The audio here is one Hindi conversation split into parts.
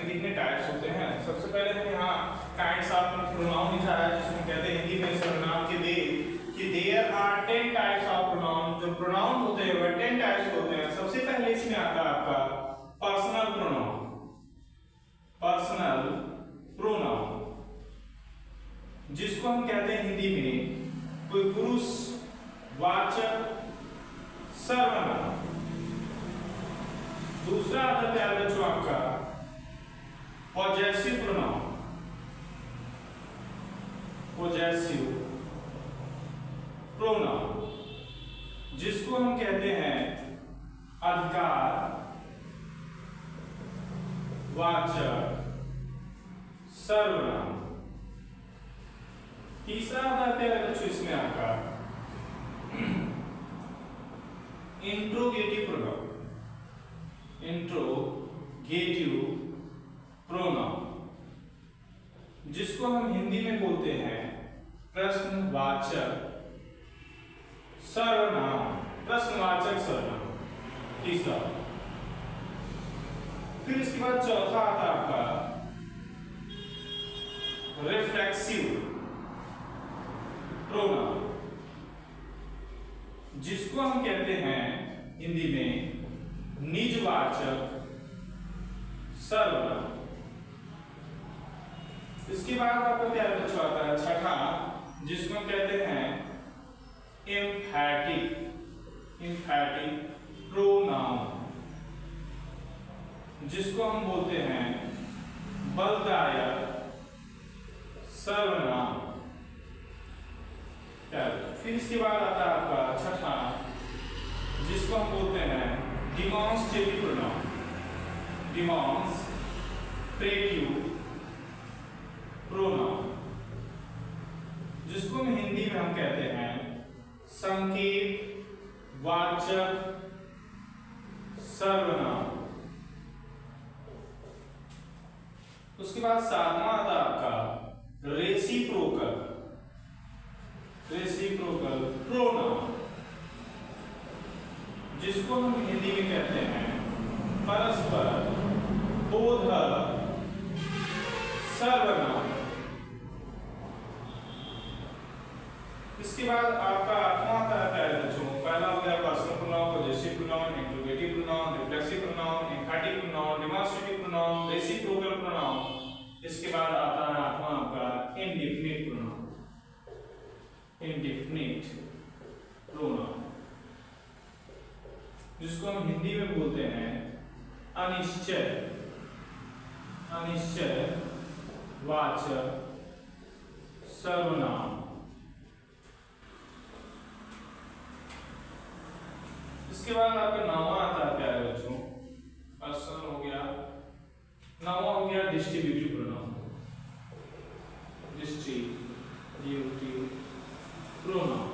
इसमें कितने टाइप्स होते हैं। सबसे पहले हम यहाँ काइंड्स ऑफ प्रोनाउन लिखा है, जिसमें कहते हैं हिंदी में सर्वनाम के दे कि there are 10 types of pronoun. जो प्रोनाउन होते हैं वह 10 टाइप्स होते हैं। सबसे पहले इसमें आता है आपका पर्सनल प्रोनाउन। पर्सनल प्रोनाउन जिसको हम कहते हैं हिंदी में कोई पुरुष वाचक सर्वनाम। दूसरा आता है प्यारे बच्चों आपका पॉजेसिव प्रोनाउन। पॉजेसिव प्रोनाउन जिसको हम कहते हैं अधिकार वाचक सर्वनाम। तीसरा आता है प्यारे बच्चों इसमें आपका इंट्रोगेटिव प्रोनाउन। इंट्रोगेटिव प्रोनाउन जिसको हम हिंदी में बोलते हैं प्रश्नवाचक सर्वनाम। प्रश्नवाचक सर्वनाम तीसरा। फिर इसके बाद चौथा आता है आपका रिफ्लेक्सिव प्रोनाउन जिसको हम कहते हैं हिंदी में निजवाचक सर्वनाम। इसके बाद आपको प्यारे बच्चों आता है छठा, जिसको हम कहते हैं एम्फैटिक प्रोनाउन जिसको हम बोलते हैं बलदायक सर्वनाम। फिर इसके बाद आता है आपका छठा, जिसको हम बोलते हैं डिमॉन्स्ट्रेटिव प्रोनाउन। डिमॉन्स्ट्रेटिव प्रोनाउन जिसको हम हिंदी में हम कहते हैं संकेत वाचक सर्वनाम। उसके बाद सातवां आता आपका रेसिप्रोकल प्रोनाउन जिसको हम हिंदी में कहते हैं परस्पर बोधक सर्वनाम। इसके बाद आपका आठवां आता है बच्चों, पहला हो गया personal pronoun, possessive pronoun, interrogative pronoun, reflexive pronoun, एम्फैटिक pronoun, demonstrative pronoun, reciprocal pronoun. इसके बाद आता है आठवां आपका इंडेफिनिट प्रोनाउन। इंडेफिनिट प्रोनाउन जिसको हम हिंदी में बोलते हैं अनिश्चय वाचक सर्वनाम। इसके बाद आपका नौवां आता है प्यारे बच्चों, पर्सनल हो गया। नौवां हो गया डिस्ट्रीब्यूटिव प्रोनाउन। डिस्ट्रीब्यूटिव प्रोनाउन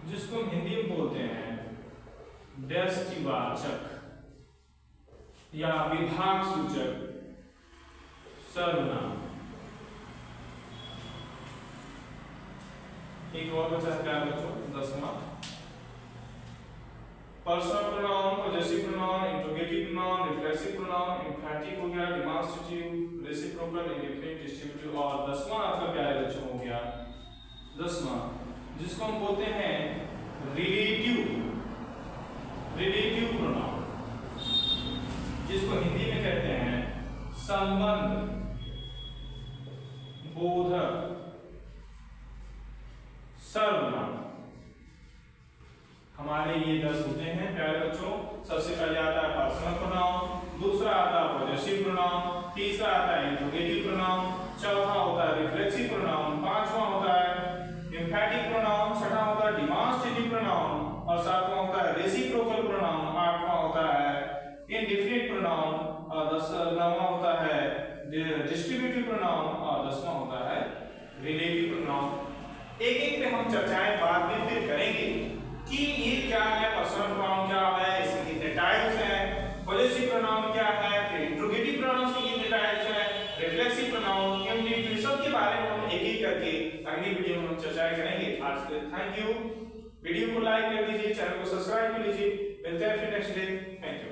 जिसको हम हिंदी में बोलते हैं व्यष्टिवाचक या विभाग सूचक सर्वनाम। एक और बचा है प्यारे बच्चों, 10वां personal pronoun, possessive pronoun, interrogative pronoun, reflexive pronoun, emphatic हो गया, डिमॉन्स्ट्रेटिव, रेसिप्रोकल, इंडेफिनिट, डिस्ट्रीब्यूटिव। और 10वां आपका प्यारे बच्चों हो गया 10वां, जिसको हम बोलते हैं रिलेटिव प्रोनाउन जिसको हिंदी में कहते हैं संबंध बोधक सर्वनाम। हमारे ये 10 होते हैं प्यारे बच्चों। सबसे पहले आता है पर्सनल प्रोनाउन, दूसरा आता है पॉजेसिव प्रोनाउन, तीसरा आता है इंट्रोगेटिव प्रोनाउन, चौथा होता है रिफ्लेक्सिव प्रोनाउन, पांचवा होता है एम्फैटिक प्रोनाउन, छठा होता है डिमॉन्स्ट्रेटिव प्रोनाउन और सातवां होता है रेसिप्रोकल प्रोनाउन, आठवां होता है इंडेफिनिट प्रोनाउन और 9वां होता है डिस्ट्रीब्यूटिव प्रोनाउन और 10वां होता है रिलेटिव प्रोनाउन। एक एक पे हम चर्चाएं बाद में फिर करेंगे कि ये क्या है, पर्सनल प्रोनाउन क्या है, इसके कितने टाइप्स हैं, पॉजेसिव प्रोनाउन क्या है, फिर इंट्रोगेटिव प्रोनाउन के कितने टाइप्स हैं, रिफ्लेक्सिव प्रोनाउन, इंडेफिनिट, सब के बारे में हम एक एक करके अगली वीडियो में हम चर्चाएं करेंगे। आज के लिए थैंक यू। वीडियो को लाइक कर दीजिए, चैनल को सब्सक्राइब कर लीजिए। मिलते हैं फिर नेक्स्ट डे। Thank you.